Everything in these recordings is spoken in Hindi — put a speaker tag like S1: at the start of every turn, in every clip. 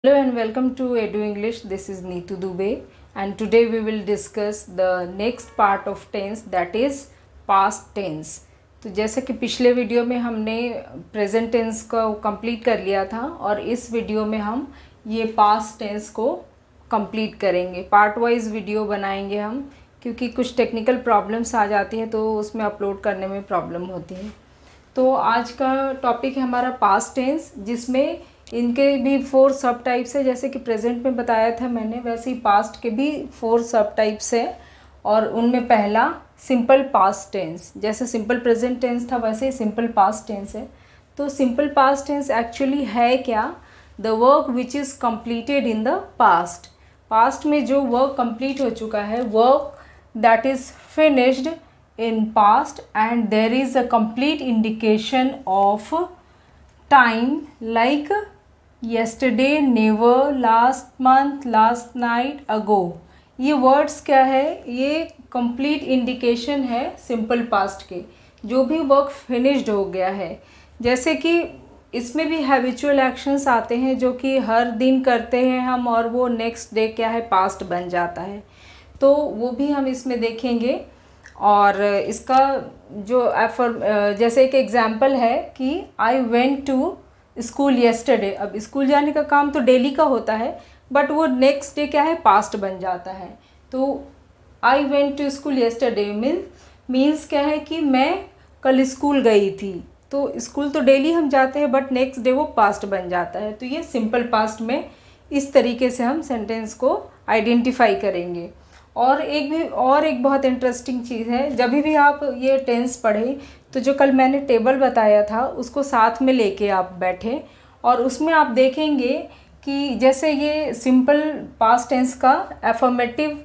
S1: Hello and welcome to Edu English. This is Neetu Dubey and today we will discuss the next part of tense, that is past tense. तो जैसे कि पिछले वीडियो में हमने प्रेजेंट टेंस को कंप्लीट कर लिया था और इस वीडियो में हम ये पास्ट टेंस को कंप्लीट करेंगे। पार्ट वाइज वीडियो बनाएंगे हम, क्योंकि कुछ टेक्निकल प्रॉब्लम्स आ जाती हैं तो उसमें अपलोड करने में प्रॉब्लम होती है। तो आज का टॉपिक है हमारा पास्ट टेंस, जिसमें इनके भी 4 सब टाइप्स है। जैसे कि प्रेजेंट में बताया था मैंने, वैसे ही पास्ट के भी 4 सब टाइप्स है। और उनमें पहला सिंपल पास्ट टेंस, जैसे सिंपल प्रेजेंट टेंस था वैसे ही सिंपल पास्ट टेंस है। तो सिंपल पास्ट टेंस एक्चुअली है क्या? The work which is completed in the past. Past में जो वर्क कंप्लीट हो चुका है, work that is finished in past, and there is a complete indication of time like yesterday, never, last month, last night, ago। ये वर्ड्स क्या है? ये कंप्लीट इंडिकेशन है सिंपल पास्ट के, जो भी वर्क फिनिश्ड हो गया है। जैसे कि इसमें भी हैबिचुअल एक्शंस आते हैं जो कि हर दिन करते हैं हम, और वो नेक्स्ट डे क्या है, पास्ट बन जाता है। तो वो भी हम इसमें देखेंगे। और इसका जो जैसे एक एग्जाम्पल है कि I went to school yesterday. अब स्कूल जाने का काम तो डेली का होता है, बट वो नेक्स्ट डे क्या है, पास्ट बन जाता है। तो I went to school yesterday means क्या है कि मैं कल स्कूल गई थी। तो स्कूल तो डेली हम जाते हैं, बट नेक्स्ट डे वो पास्ट बन जाता है। तो ये सिंपल पास्ट में इस तरीके से हम सेंटेंस को आइडेंटिफाई करेंगे। और एक बहुत इंटरेस्टिंग चीज़ है, जब भी आप ये टेंस पढ़े तो जो कल मैंने टेबल बताया था उसको साथ में लेके आप बैठे, और उसमें आप देखेंगे कि जैसे ये सिंपल पास्ट टेंस का एफर्मेटिव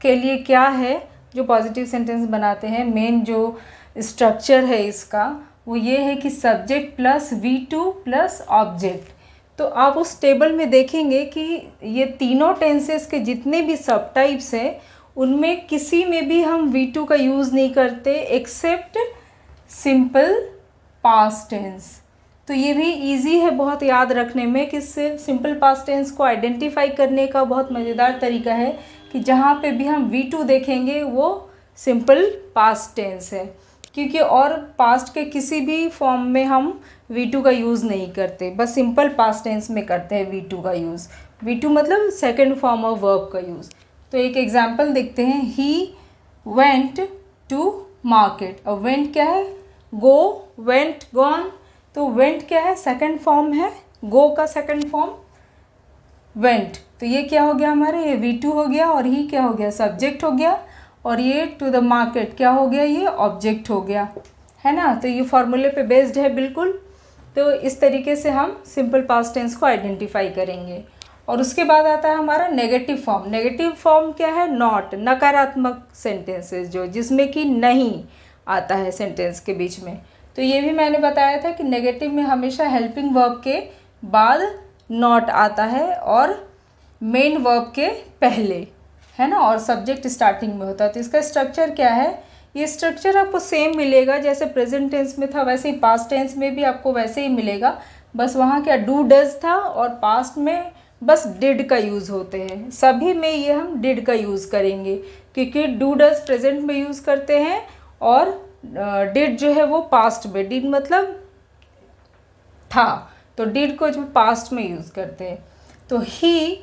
S1: के लिए क्या है, जो पॉजिटिव सेंटेंस बनाते हैं, मेन जो स्ट्रक्चर है इसका वो ये है कि subject plus V2 plus object. तो आप उस टेबल में देखेंगे कि ये तीनों टेंसेस के जितने भी सब टाइप्स हैं उनमें किसी में भी हम V2 का यूज़ नहीं करते एक्सेप्ट सिंपल पास्ट टेंस। तो ये भी इजी है बहुत याद रखने में कि सिंपल पास्ट टेंस को आइडेंटिफाई करने का बहुत मज़ेदार तरीका है कि जहाँ पे भी हम V2 देखेंगे वो सिंपल पास्ट टेंस है, क्योंकि और पास्ट के किसी भी फॉर्म में हम V2 का यूज़ नहीं करते, बस सिंपल पास्ट टेंस में करते हैं V2 का यूज़। V2 मतलब सेकंड फॉर्म ऑफ वर्ब का यूज़। तो एक एग्जांपल देखते हैं, ही वेंट टू मार्केट। अब वेंट क्या है? गो, वेंट, गॉन। तो वेंट क्या है? सेकंड फॉर्म है गो का, सेकंड फॉर्म वेंट। तो ये क्या हो गया हमारे, ये V2 हो गया, और ही क्या हो गया, सब्जेक्ट हो गया, और ये टू द मार्केट क्या हो गया, ये ऑब्जेक्ट हो गया, है ना। तो ये फॉर्मूले पे बेस्ड है बिल्कुल। तो इस तरीके से हम सिंपल पास्ट टेंस को आइडेंटिफाई करेंगे। और उसके बाद आता है हमारा नेगेटिव फॉर्म। नेगेटिव फॉर्म क्या है? नॉट, नकारात्मक सेंटेंसेस जो जिसमें कि नहीं आता है सेंटेंस के बीच में। तो ये भी मैंने बताया था कि नेगेटिव में हमेशा हेल्पिंग वर्ब के बाद नॉट आता है और मेन वर्ब के पहले, है ना, और सब्जेक्ट स्टार्टिंग में होता है। तो इसका स्ट्रक्चर क्या है? ये स्ट्रक्चर आपको सेम मिलेगा जैसे प्रेजेंट टेंस में था, वैसे ही पास्ट टेंस में भी आपको वैसे ही मिलेगा। बस वहाँ क्या डू डज था, और पास्ट में बस डिड का यूज़ होते हैं। सभी में ये हम डिड का यूज़ करेंगे, क्योंकि डू डज प्रेजेंट में यूज़ करते हैं और डिड जो है वो पास्ट में। डिड मतलब था, तो डिड को जो पास्ट में यूज़ करते हैं। तो ही,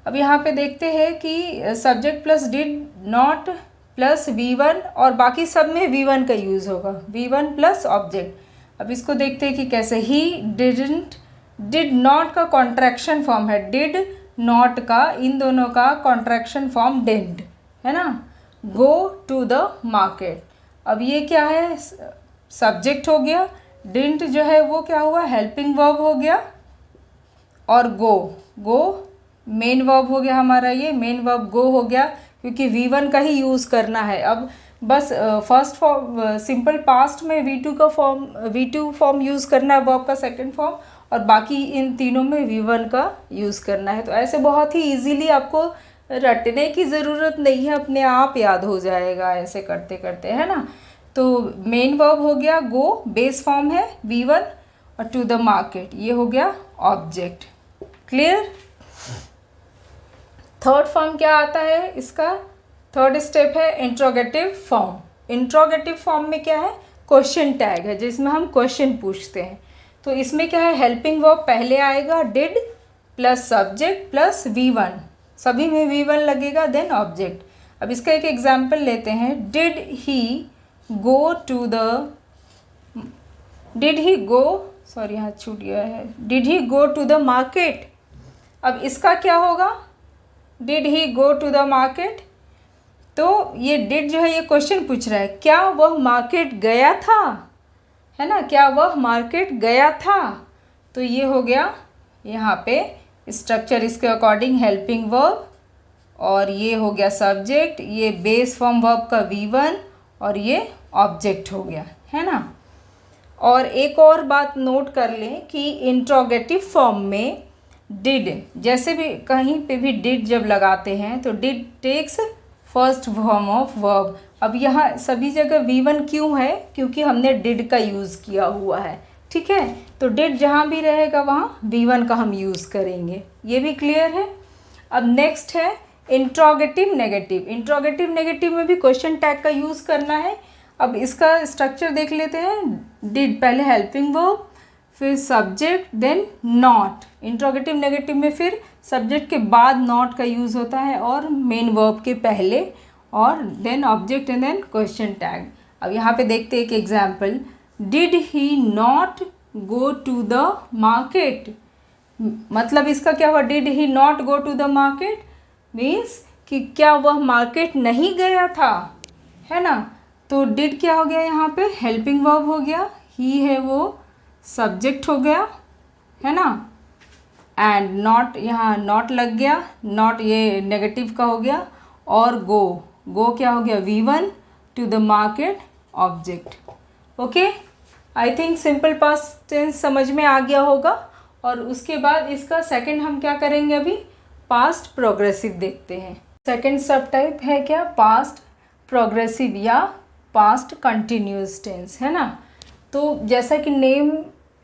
S1: अब यहाँ पे देखते हैं कि subject plus did, not plus V1, और बाकी सब में V1 का यूज़ होगा, V1 प्लस ऑब्जेक्ट। अब इसको देखते हैं कि कैसे। ही डिडंट, डिड नॉट का कॉन्ट्रैक्शन फॉर्म है, डिड नॉट का, इन दोनों का कॉन्ट्रैक्शन फॉर्म डिड, है ना। गो टू द मार्केट, अब ये क्या है, सब्जेक्ट हो गया। डिडंट जो है वो क्या हुआ, हेल्पिंग वर्ब हो गया, और गो, गो मेन वर्ब हो गया हमारा, ये मेन वर्ब गो हो गया, क्योंकि V1 का ही यूज़ करना है। अब बस फर्स्ट फॉर्म सिंपल पास्ट में V2 फॉर्म यूज़ करना है वर्ब का सेकंड फॉर्म, और बाकी इन तीनों में V1 का यूज़ करना है। तो ऐसे बहुत ही इजीली आपको रटने की ज़रूरत नहीं है, अपने आप याद हो जाएगा ऐसे करते करते, है ना। तो मेन वर्ब हो गया गो, बेस फॉर्म है V1, और टू द मार्केट ये हो गया ऑब्जेक्ट। क्लियर। थर्ड फॉर्म क्या आता है इसका, थर्ड स्टेप है इंट्रोगेटिव फॉर्म। इंट्रोगेटिव फॉर्म में क्या है, क्वेश्चन टैग है जिसमें हम क्वेश्चन पूछते हैं। तो इसमें क्या है, हेल्पिंग वर्ब पहले आएगा, did plus subject plus V1, सभी में V1 लगेगा, देन ऑब्जेक्ट। अब इसका एक एग्जाम्पल लेते हैं, did he go to the, did he go, sorry यहाँ छूट गया है, did he go to the market. अब इसका क्या होगा, did he go to the market, तो ये डिड जो है ये क्वेश्चन पूछ रहा है, क्या वह मार्केट गया था, है ना, क्या वह मार्केट गया था। तो ये हो गया यहाँ पे स्ट्रक्चर इसके अकॉर्डिंग हेल्पिंग वर्ब, और ये हो गया सब्जेक्ट, ये बेस फॉर्म वर्ब का V1 और ये ऑब्जेक्ट हो गया, है ना। और एक और बात नोट कर लें कि इंट्रोगेटिव फॉर्म में डिड, जैसे भी कहीं पे भी डिड जब लगाते हैं तो did takes first form of verb. अब यहाँ सभी जगह V1 क्यों है, क्योंकि हमने डिड का यूज़ किया हुआ है, ठीक है। तो डिड जहाँ भी रहेगा वहाँ V1 का हम यूज़ करेंगे, ये भी क्लियर है। अब नेक्स्ट है इंट्रोगेटिव नेगेटिव। इंट्रोगेटिव नेगेटिव में भी क्वेश्चन टैग का यूज़ करना है। अब इसका स्ट्रक्चर देख लेते हैं, डिड पहले हेल्पिंग वर्ब, फिर subject, then not. Interrogative negative में फिर सब्जेक्ट के बाद नॉट का यूज़ होता है और मेन वर्ब के पहले, और then object and then question tag. अब यहाँ पे देखते हैं एक example, did he not go to the market. मतलब इसका क्या हुआ, डिड ही नॉट गो टू द मार्केट मीन्स कि क्या वह मार्केट नहीं गया था, है ना। तो डिड क्या हो गया यहाँ पे, हेल्पिंग वर्ब हो गया, ही है वो सब्जेक्ट हो गया, है ना, एंड नॉट, यहाँ नॉट लग गया, नॉट ये नेगेटिव का हो गया, और गो, गो क्या हो गया V1, to the market object. Okay, I think simple past tense समझ में आ गया होगा। और उसके बाद इसका सेकंड हम क्या करेंगे, अभी पास्ट प्रोग्रेसिव देखते हैं। सेकंड सब टाइप है क्या, पास्ट प्रोग्रेसिव या पास्ट कंटिन्यूस टेंस, है ना। तो जैसा कि नेम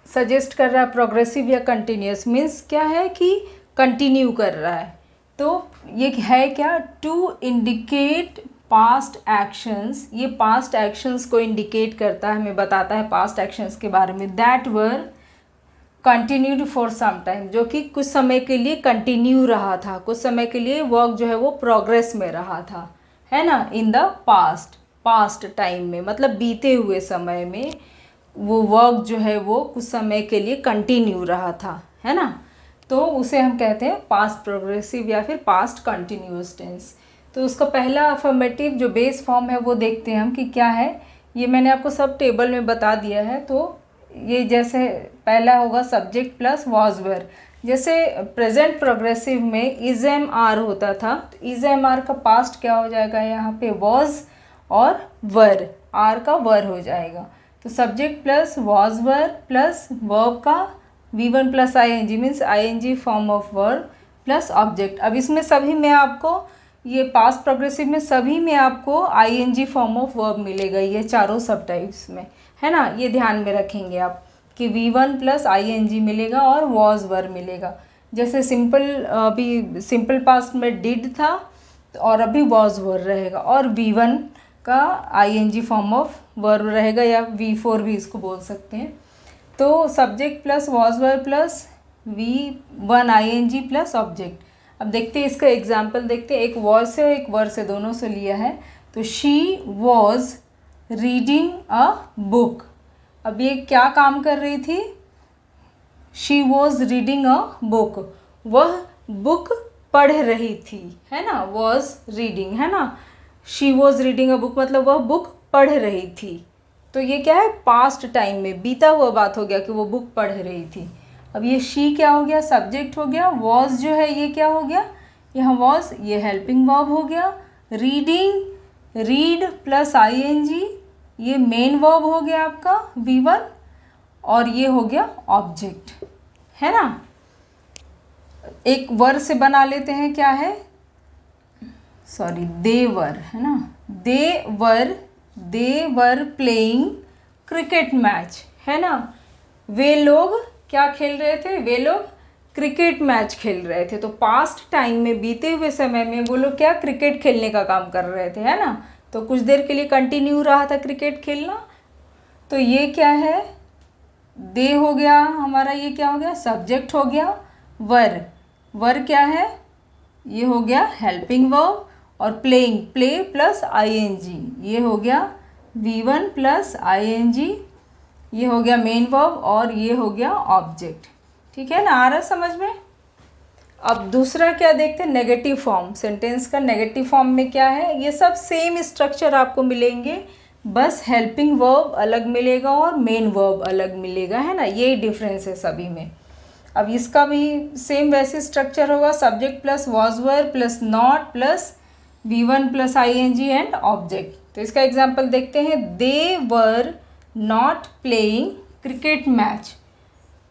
S1: सजेस्ट कर रहा है प्रोग्रेसिव या कंटिन्यूस, मीन्स क्या है कि कंटिन्यू कर रहा है। तो ये है क्या, टू इंडिकेट पास्ट एक्शंस, ये पास्ट एक्शंस को इंडिकेट करता है, हमें बताता है पास्ट एक्शंस के बारे में, that were continued for some time, जो कि कुछ समय के लिए कंटिन्यू रहा था, कुछ समय के लिए वर्क जो है वो प्रोग्रेस में रहा था, है ना, in the past, past time में, मतलब बीते हुए समय में वो वर्क जो है वो कुछ समय के लिए कंटिन्यू रहा था, है ना। तो उसे हम कहते हैं पास्ट प्रोग्रेसिव या फिर पास्ट कंटिन्यूअस टेंस। तो उसका पहला अफर्मेटिव जो बेस फॉर्म है वो देखते हैं हम कि क्या है। ये मैंने आपको सब टेबल में बता दिया है। तो ये जैसे पहला होगा सब्जेक्ट प्लस वॉज वर। जैसे प्रेजेंट प्रोग्रेसिव में इज एम आर होता था, तो इज एम आर का पास्ट क्या हो जाएगा, यहाँ पे वॉज और वर, आर का वर हो जाएगा। तो subject plus was were plus verb का V1 plus ING means ING form of verb plus object. अब इसमें सभी में आपको ये पास्ट प्रोग्रेसिव में सभी में आपको ING फॉर्म ऑफ वर्ब मिलेगा, ये चारों सब टाइप्स में, है ना। ये ध्यान में रखेंगे आप कि V1 प्लस ING मिलेगा और वॉज वर मिलेगा। जैसे सिंपल, अभी सिंपल पास्ट में डिड था और अभी वॉज वर रहेगा, और V1 का ING फॉर्म ऑफ वर्ब रहेगा, या V4 भी इसको बोल सकते हैं। तो subject plus was were plus V1 ING plus object. अब देखते हैं इसका एग्जाम्पल देखते हैं, एक वॉज से और एक वर से, दोनों से लिया है। तो she was reading a book. अब ये क्या काम कर रही थी, she was reading a book, वह बुक पढ़ रही थी, है ना, वॉज रीडिंग, है ना। She was reading a book मतलब वह बुक पढ़ रही थी। तो ये क्या है, पास्ट टाइम में बीता हुआ बात हो गया कि वो बुक पढ़ रही थी। अब ये शी क्या हो गया, सब्जेक्ट हो गया, वॉज जो है ये क्या हो गया, यहाँ वॉज ये हेल्पिंग वर्ब हो गया, रीडिंग, रीड प्लस ING ये मेन वर्ब हो गया आपका V1, और ये हो गया ऑब्जेक्ट, है ना। एक वर से बना लेते हैं, क्या है, सॉरी दे वर, है ना, दे वर प्लेइंग क्रिकेट मैच, है ना। वे लोग क्या खेल रहे थे, वे लोग क्रिकेट मैच खेल रहे थे। तो पास्ट टाइम में, बीते हुए समय में वो लोग क्या क्रिकेट खेलने का काम कर रहे थे, है ना। तो कुछ देर के लिए कंटिन्यू रहा था क्रिकेट खेलना। तो ये क्या है, दे हो गया हमारा, ये क्या हो गया, सब्जेक्ट हो गया। वर क्या है, ये हो गया हेल्पिंग वर्ब। और प्लेइंग, प्ले प्लस ing, ये हो गया V1 प्लस ing, ये हो गया मेन वर्ब और ये हो गया ऑब्जेक्ट। ठीक है ना, आ रहा समझ में। अब दूसरा क्या देखते हैं, नेगेटिव फॉर्म। सेंटेंस का नेगेटिव फॉर्म में क्या है, ये सब सेम स्ट्रक्चर आपको मिलेंगे, बस हेल्पिंग वर्ब अलग मिलेगा और मेन वर्ब अलग मिलेगा, है ना, यही डिफरेंस है सभी में। अब इसका भी सेम वैसे स्ट्रक्चर होगा, subject plus was were plus not plus V1 plus ing and object. तो इसका एग्जाम्पल देखते हैं, they were not playing cricket match,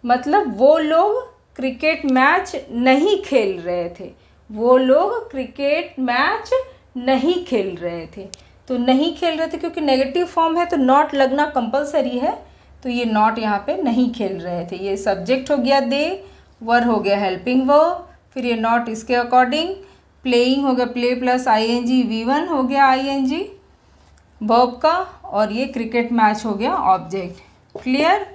S1: मतलब वो लोग क्रिकेट मैच नहीं खेल रहे थे, वो लोग क्रिकेट मैच नहीं खेल रहे थे। तो नहीं खेल रहे थे क्योंकि नेगेटिव फॉर्म है तो नॉट लगना कंपलसरी है, तो ये नॉट यहाँ पे नहीं खेल रहे थे। ये सब्जेक्ट हो गया दे, वर हो गया हेल्पिंग वर्ब, फिर ये नॉट इसके अकॉर्डिंग, प्लेइंग हो गया प्ले प्लस ing, V1 हो गया ing वर्ब का, और ये क्रिकेट मैच हो गया ऑब्जेक्ट। क्लियर।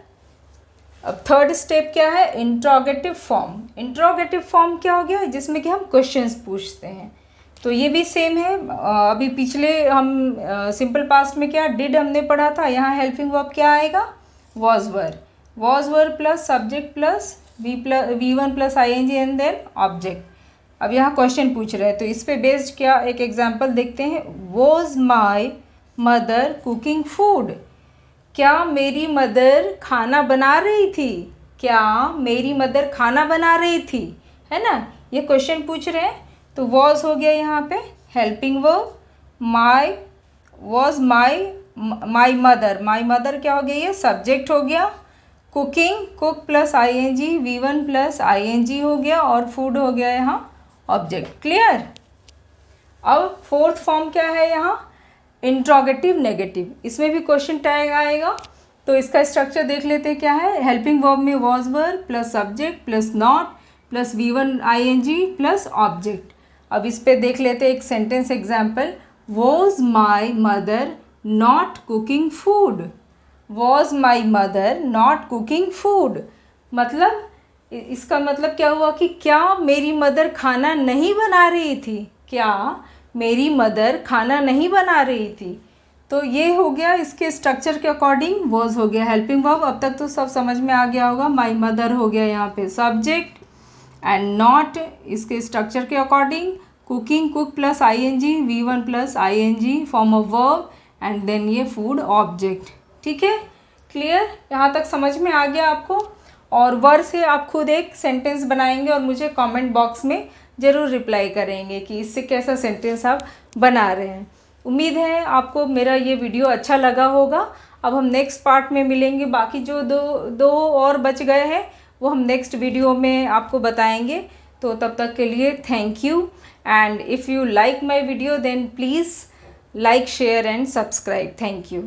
S1: अब थर्ड स्टेप क्या है, इंट्रोगेटिव फॉर्म। इंट्रोगेटिव फॉर्म क्या हो गया, जिसमें कि हम क्वेश्चंस पूछते हैं। तो ये भी सेम है, अभी पिछले हम सिंपल पास्ट में क्या डिड हमने पढ़ा था, यहाँ हेल्पिंग वर्ब क्या आएगा, was were plus subject plus V1 plus ing and then object. अब यहाँ क्वेश्चन पूछ रहे हैं, तो इस पे बेस्ड क्या एक एग्जांपल देखते हैं। Was my mother cooking food, क्या मेरी मदर खाना बना रही थी, क्या मेरी मदर खाना बना रही थी, है ना, ये क्वेश्चन पूछ रहे हैं। तो वॉज हो गया यहाँ पे helping verb, my was my mother क्या हो गया, ये सब्जेक्ट हो गया, cooking cook plus ing, V1 plus ing हो गया, और फूड हो गया यहाँ ऑब्जेक्ट। क्लियर। अब फोर्थ फॉर्म क्या है यहाँ, इंट्रोगेटिव नेगेटिव। इसमें भी क्वेश्चन टैग आएगा, तो इसका स्ट्रक्चर देख लेते हैं क्या है। हेल्पिंग वर्ब में was were plus subject plus not plus V1 ing plus object. अब इस पे देख लेते हैं एक sentence example, was my mother not cooking food, was my mother not cooking food, मतलब इसका मतलब क्या हुआ कि क्या मेरी मदर खाना नहीं बना रही थी, क्या मेरी मदर खाना नहीं बना रही थी। तो ये हो गया इसके स्ट्रक्चर के अकॉर्डिंग, वॉज हो गया हेल्पिंग वर्ब, अब तक तो सब समझ में आ गया होगा। माई मदर हो गया यहाँ पे सब्जेक्ट, एंड नॉट इसके स्ट्रक्चर के according, cooking cook plus ing, V1 plus ing form of verb, and then ये फूड ऑब्जेक्ट। ठीक है, क्लियर, यहाँ तक समझ में आ गया आपको। और वर से आप खुद एक सेंटेंस बनाएंगे और मुझे कमेंट बॉक्स में ज़रूर रिप्लाई करेंगे कि इससे कैसा सेंटेंस आप बना रहे हैं। उम्मीद है आपको मेरा ये वीडियो अच्छा लगा होगा। अब हम नेक्स्ट पार्ट में मिलेंगे, बाकी जो दो और बच गए हैं वो हम नेक्स्ट वीडियो में आपको बताएंगे। तो तब तक के लिए thank you, and if you like my video then please like share and subscribe. Thank you.